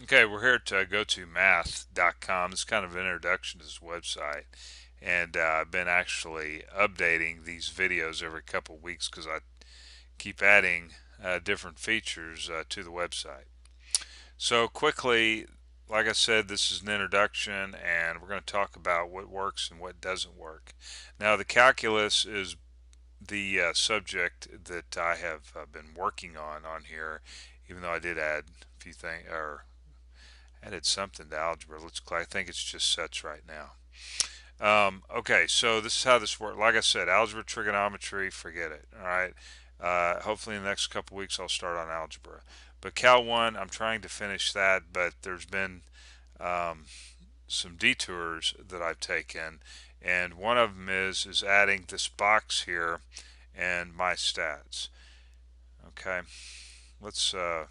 Okay, we're here at gotomath.com. It's kind of an introduction to this website, and I've been actually updating these videos every couple of weeks because I keep adding different features to the website. So quickly, like I said, this is an introduction, and we're going to talk about what works and what doesn't work. Now, the calculus is the subject that I have been working on here, even though I did add a few things or added something to algebra. I think it's just sets right now. Okay, so this is how this works. Like I said, algebra, trigonometry, forget it. All right. Hopefully, in the next couple weeks, I'll start on algebra. But Cal 1, I'm trying to finish that, but there's been um, some detours that I've taken, and one of them is adding this box here and my stats. Okay, let's can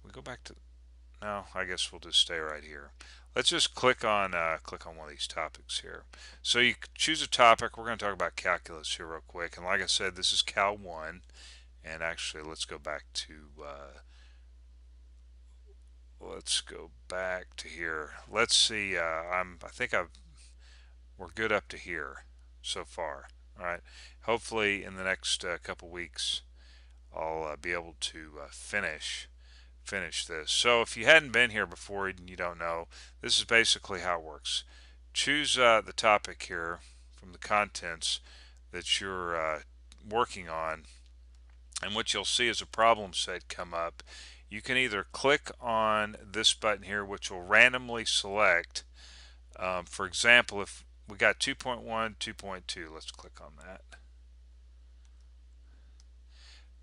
we go back to no, I guess we'll just stay right here. Let's just click on one of these topics here. So you choose a topic. We're going to talk about calculus here real quick. And like I said, this is Cal 1. And actually, let's go back to here. Let's see. I think we're good up to here so far. All right. Hopefully, in the next couple weeks, I'll be able to finish this. So if you hadn't been here before and you don't know, this is basically how it works. Choose the topic here from the contents that you're working on, and what you'll see is a problem set come up. You can either click on this button here, which will randomly select. For example, if we got 2.1, 2.2, let's click on that.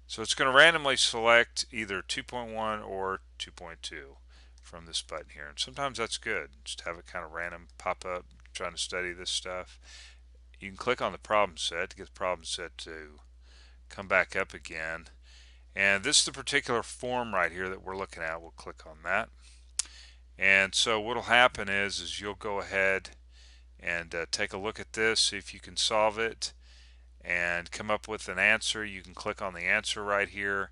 So it's going to randomly select either 2.1 or 2.2 from this button here. And sometimes that's good, just have it kind of random pop up trying to study this stuff. You can click on the problem set to get the problem set to come back up again. And this is the particular form right here that we're looking at. We'll click on that. And so what will happen is you'll go ahead and take a look at this, see if you can solve it and come up with an answer. You can click on the answer right here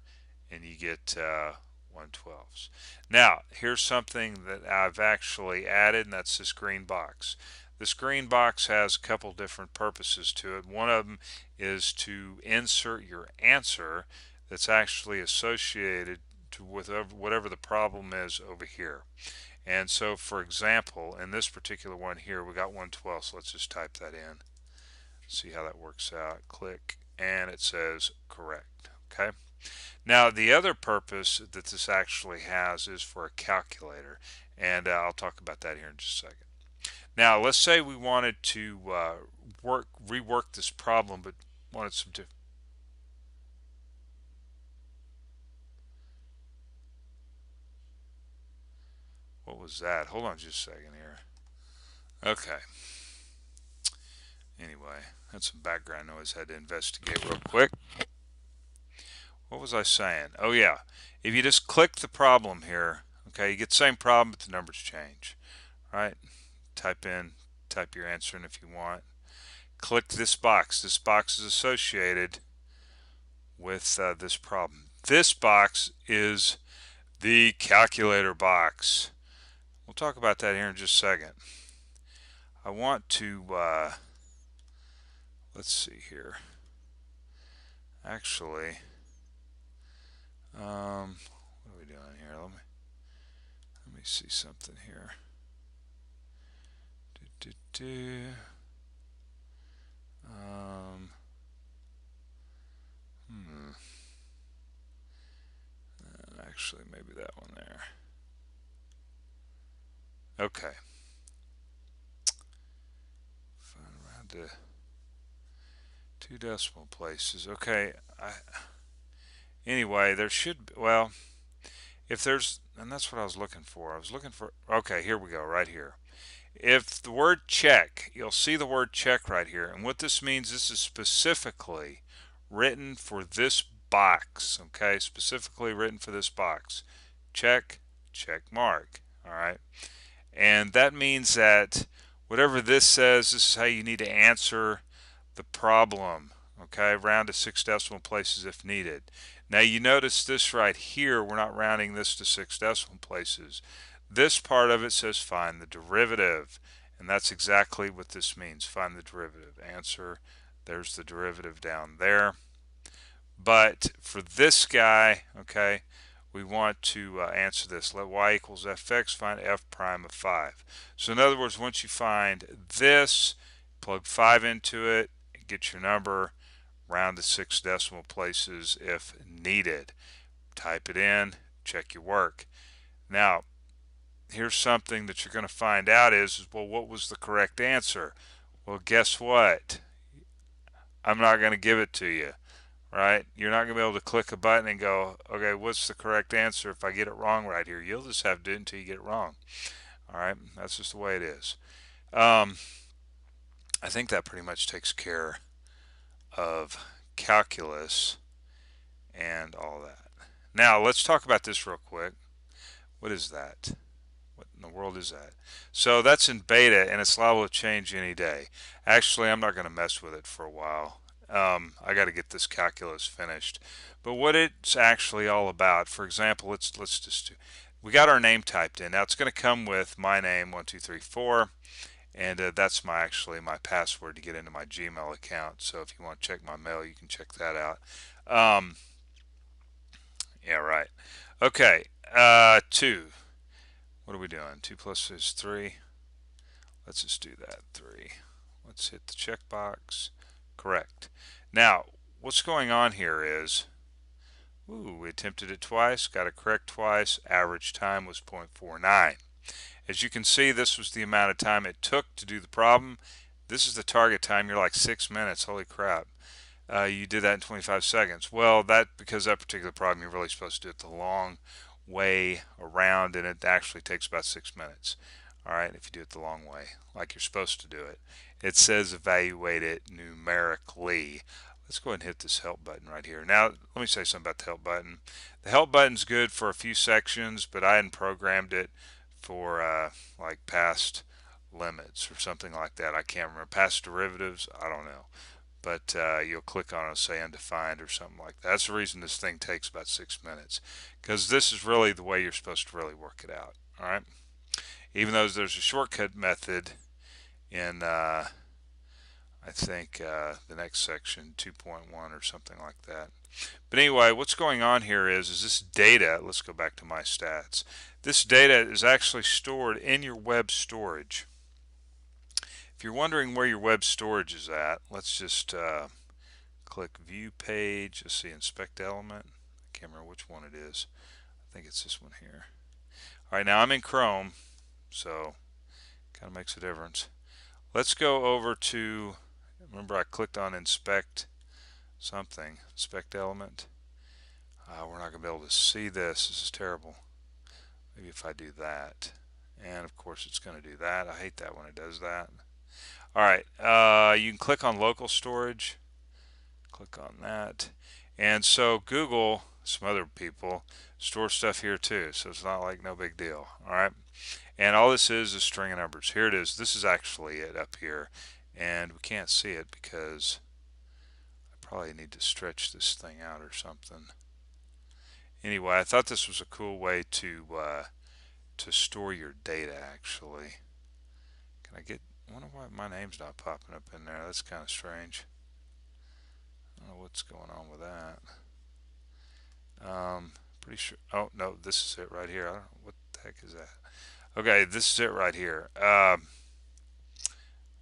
and you get 1/12. Now here's something that I've actually added, and that's this green box. This green box has a couple different purposes to it. One of them is to insert your answer that's actually associated with whatever the problem is over here. And so for example, in this particular one here, we got 1/12, so let's just type that in. See how that works out. Click, and it says correct. Okay. Now the other purpose that this actually has is for a calculator, and I'll talk about that here in just a second. Now let's say we wanted to rework this problem, but wanted some different. What was that? Hold on just a second here. Okay. Anyway, that's some background noise I had to investigate real quick. What was I saying? Oh yeah, if you just click the problem here, okay, you get the same problem, but the numbers change. Right? Type your answer in if you want. Click this box. This box is associated with this problem. This box is the calculator box. We'll talk about that here in just a second. I want to, let's see here. Actually, what are we doing here? Let me see something here. Do, do, do. Actually, maybe that one there. Okay. Find around to 2 decimal places. Okay. Anyway, there should be, well, if there's, and that's what I was looking for. I was looking for, okay, here we go, right here. If the word check, you'll see the word check right here. And what this means, this is specifically written for this box, okay? Specifically written for this box. Check, check mark, all right? And that means that whatever this says, this is how you need to answer the problem, okay? Round to 6 decimal places if needed. Now you notice this right here, we're not rounding this to 6 decimal places. This part of it says find the derivative, and that's exactly what this means, find the derivative. Answer, there's the derivative down there. But for this guy, okay, we want to answer this. Let y equals fx, find f prime of 5. So in other words, once you find this, plug 5 into it, get your number, round to 6 decimal places if needed. Type it in, check your work. Now, here's something that you're going to find out is, well, what was the correct answer? Well, guess what? I'm not going to give it to you, right? You're not going to be able to click a button and go, okay, what's the correct answer if I get it wrong right here? You'll just have to do it until you get it wrong. All right, that's just the way it is. I think that pretty much takes care of calculus and all that. Now, let's talk about this real quick. What is that? What in the world is that? So that's in beta, and it's liable to change any day. Actually, I'm not going to mess with it for a while. I got to get this calculus finished. But what it's actually all about, for example, let's just do, we got our name typed in. Now it's going to come with my name 1234, and that's actually my password to get into my Gmail account. So if you want to check my mail, you can check that out. Yeah, right. Okay, 2. What are we doing? 2 plus is 3. Let's just do that, 3. Let's hit the checkbox. Correct. Now, what's going on here is, we attempted it twice, got it correct twice, average time was 0.49. As you can see, this was the amount of time it took to do the problem. This is the target time. You're like 6 minutes. Holy crap. You did that in 25 seconds. Well, because that particular problem, you're really supposed to do it the long way around, and it actually takes about 6 minutes. All right, if you do it the long way, like you're supposed to do it. It says evaluate it numerically. Let's go ahead and hit this help button right here. Now, let me say something about the help button. The help button's good for a few sections, but I hadn't programmed it for like past limits or something like that. I can't remember. Past derivatives, I don't know. But you'll click on it and say undefined or something like that. That's the reason this thing takes about 6 minutes, because this is really the way you're supposed to really work it out. All right, even though there's a shortcut method in I think the next section 2.1 or something like that. But anyway, what's going on here is this data, let's go back to my stats. This data is actually stored in your web storage. If you're wondering where your web storage is at, let's just click view page. Let's see, inspect element. I can't remember which one it is. I think it's this one here. Alright, now I'm in Chrome, so kind of makes a difference. Let's go over to, remember I clicked on inspect something, inspect element. We're not going to be able to see this. This is terrible. Maybe if I do that. And of course it's going to do that. I hate that when it does that. Alright, you can click on local storage. Click on that. And so Google, some other people, store stuff here too. So it's not like no big deal. Alright. And all this is a string of numbers. Here it is. This is actually it up here. And we can't see it because I probably need to stretch this thing out or something. Anyway, I thought this was a cool way to store your data actually. Can I wonder why my name's not popping up in there. That's kind of strange. I don't know what's going on with that. Pretty sure. Oh no, this is it right here. I don't know what the heck is that. Okay, this is it right here.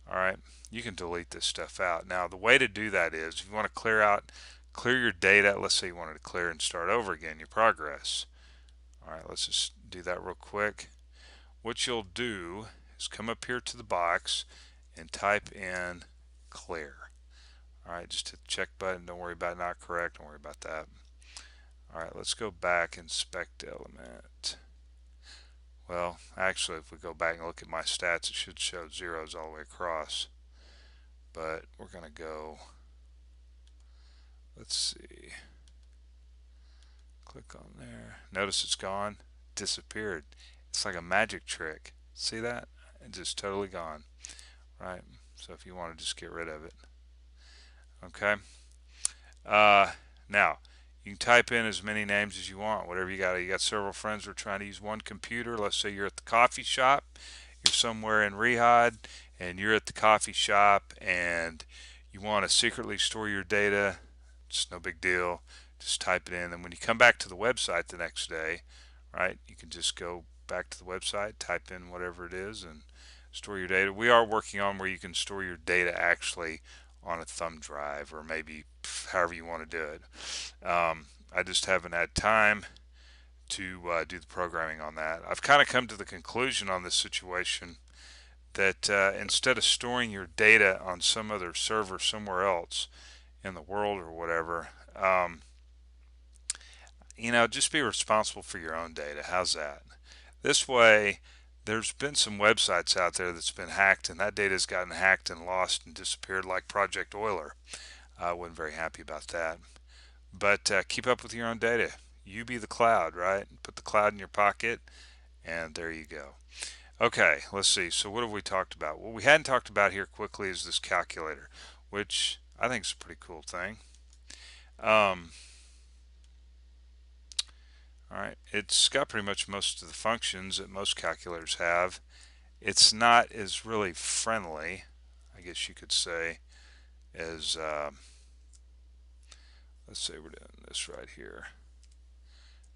Alright, you can delete this stuff out. Now the way to do that is, if you want to clear your data, let's say you wanted to clear and start over again your progress. Alright, let's just do that real quick. What you'll do is come up here to the box and type in clear. Alright, just hit the check button. Don't worry about not correct. Don't worry about that. Alright, let's go back, inspect element. Well, actually, if we go back and look at my stats, it should show zeros all the way across. But we're going to go, let's see, click on there. Notice it's gone, disappeared. It's like a magic trick. See that? It's just totally gone. Right? So if you want to just get rid of it. Okay. Now, You can type in as many names as you want, whatever you got. You got several friends who are trying to use one computer. Let's say you're at the coffee shop, you're somewhere in Riyadh, and you're at the coffee shop and you want to secretly store your data. It's no big deal. Just type it in, and when you come back to the website the next day, right, you can just go back to the website, type in whatever it is, and store your data. We are working on where you can store your data actually on a thumb drive, or maybe however you want to do it. I just haven't had time to do the programming on that. I've kind of come to the conclusion on this situation that instead of storing your data on some other server somewhere else in the world or whatever, just be responsible for your own data. How's that? This way, there's been some websites out there that's been hacked, and that data has gotten hacked and lost and disappeared, like Project Euler. I wasn't very happy about that. But keep up with your own data. You be the cloud, right? Put the cloud in your pocket, and there you go. Okay, let's see. So what have we talked about? What we hadn't talked about here quickly is this calculator, which I think is a pretty cool thing. All right, it's got pretty much most of the functions that most calculators have. It's not as really friendly, I guess you could say, as let's say we're doing this right here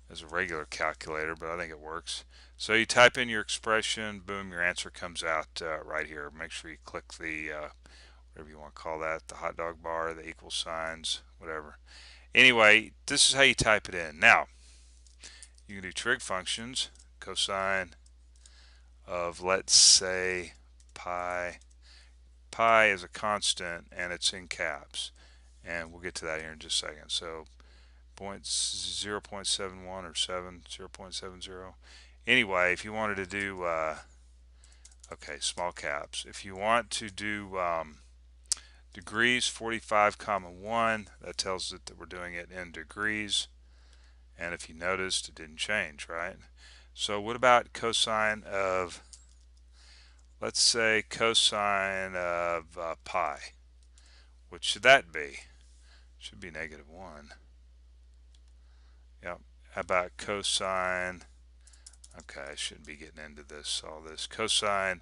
as a regular calculator, but I think it works. So you type in your expression, boom, your answer comes out right here. Make sure you click the whatever you want to call that, the hot dog bar, the equal signs, whatever. Anyway, this is how you type it in. Now, you can do trig functions, cosine of, let's say, pi. Pi is a constant and it's in caps, and we'll get to that here in just a second. So 0.71 or 0.70. Anyway, if you wanted to do okay, small caps, if you want to do degrees, 45 comma 1, that tells it that we're doing it in degrees. And if you noticed, it didn't change, right? So what about cosine of, let's say, cosine of pi? What should that be? Should be -1. Yep. How about cosine? Okay, I shouldn't be getting into all this. Cosine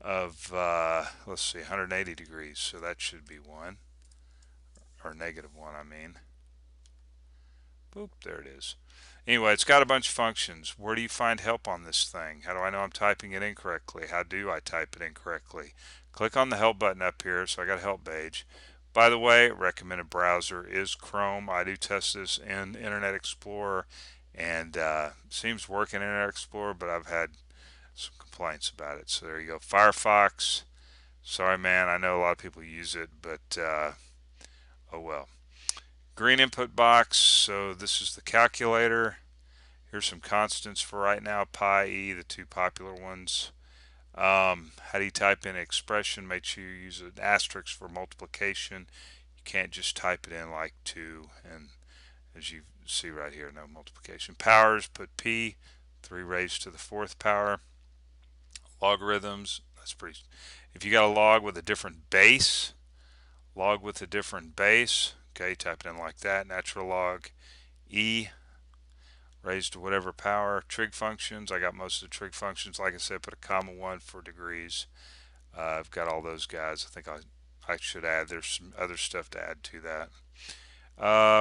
of, let's see, 180 degrees. So that should be 1. Or -1, I mean. Boop, there it is. Anyway, it's got a bunch of functions. Where do you find help on this thing? How do I know I'm typing it incorrectly? How do I type it incorrectly? Click on the help button up here. So I got a help page. By the way, recommended browser is Chrome. I do test this in Internet Explorer, and seems to work in Internet Explorer, but I've had some complaints about it. So there you go. Firefox. Sorry, man. I know a lot of people use it, but oh well. Green input box. So this is the calculator. Here's some constants for right now. Pi, e, the two popular ones. How do you type in expression? Make sure you use an asterisk for multiplication. You can't just type it in like 2, and as you see right here, no multiplication. Powers, put p, 3 raised to the 4th power. Logarithms, that's pretty. If you got a log with a different base, okay, type it in like that. Natural log, e, raised to whatever power. Trig functions, I got most of the trig functions. Like I said, put a comma 1 for degrees. I've got all those guys. I think I should add, there's some other stuff to add to that.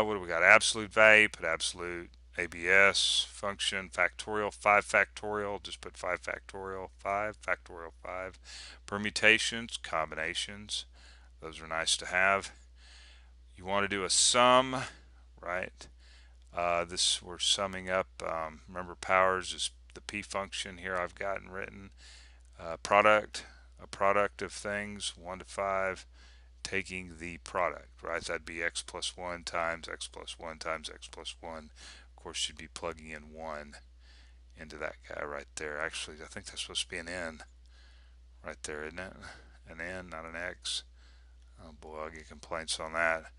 What do we got? Absolute value, put absolute. ABS function, factorial, 5 factorial, just put 5 factorial, 5 factorial, 5. Permutations, combinations, those are nice to have. You want to do a sum, right? This, we're summing up. Remember, powers is the p function here I've gotten written. Product, a product of things, 1 to 5, taking the product, right? That'd be x plus 1 times x plus 1 times x plus 1. Of course, you'd be plugging in 1 into that guy right there. Actually, I think that's supposed to be an n right there, isn't it? An n, not an x. Oh boy, I'll get complaints on that.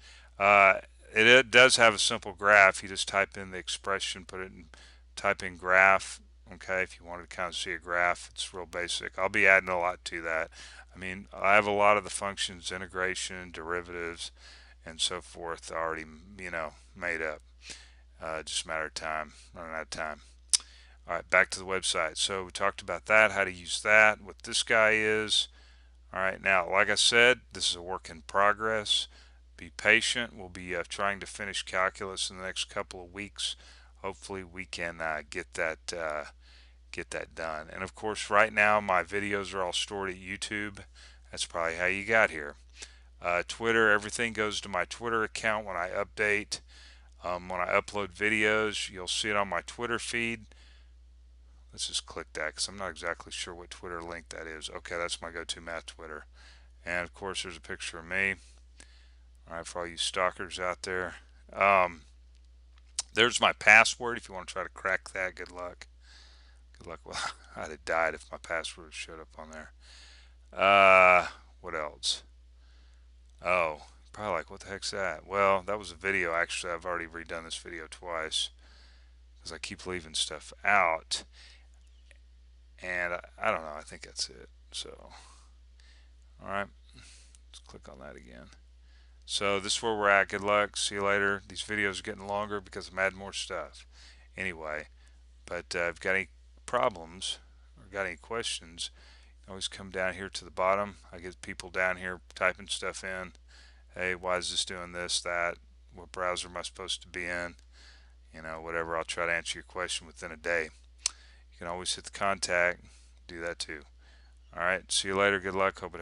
It does have a simple graph. You just type in the expression, put it in, type in graph. Okay, if you wanted to kind of see a graph, it's real basic. I'll be adding a lot to that. I mean, I have a lot of the functions, integration, derivatives, and so forth already, made up. Just a matter of time, running out of time. All right, back to the website. So we talked about that, how to use that, what this guy is. All right, now, like I said, this is a work in progress. Be patient. We'll be trying to finish calculus in the next couple of weeks. Hopefully, we can get that done. And of course, right now my videos are all stored at YouTube. That's probably how you got here. Twitter, everything goes to my Twitter account when I update. When I upload videos, you'll see it on my Twitter feed. Let's just click that because I'm not exactly sure what Twitter link that is. Okay, that's my GoToMath Twitter. And of course, there's a picture of me. All right, for all you stalkers out there. There's my password. If you want to try to crack that, good luck. Good luck. Well, I'd have died if my password showed up on there. What else? Oh, probably like, what the heck's that? Well, that was a video. Actually, I've already redone this video twice because I keep leaving stuff out. And I don't know. I think that's it. So, all right, let's click on that again. So this is where we're at. Good luck. See you later. These videos are getting longer because I'm adding more stuff. Anyway, but if you've got any problems or got any questions, always come down here to the bottom. I get people down here typing stuff in. Hey, why is this doing this, that? What browser am I supposed to be in? You know, whatever. I'll try to answer your question within a day. You can always hit the contact. Do that too. All right. See you later. Good luck. Hope it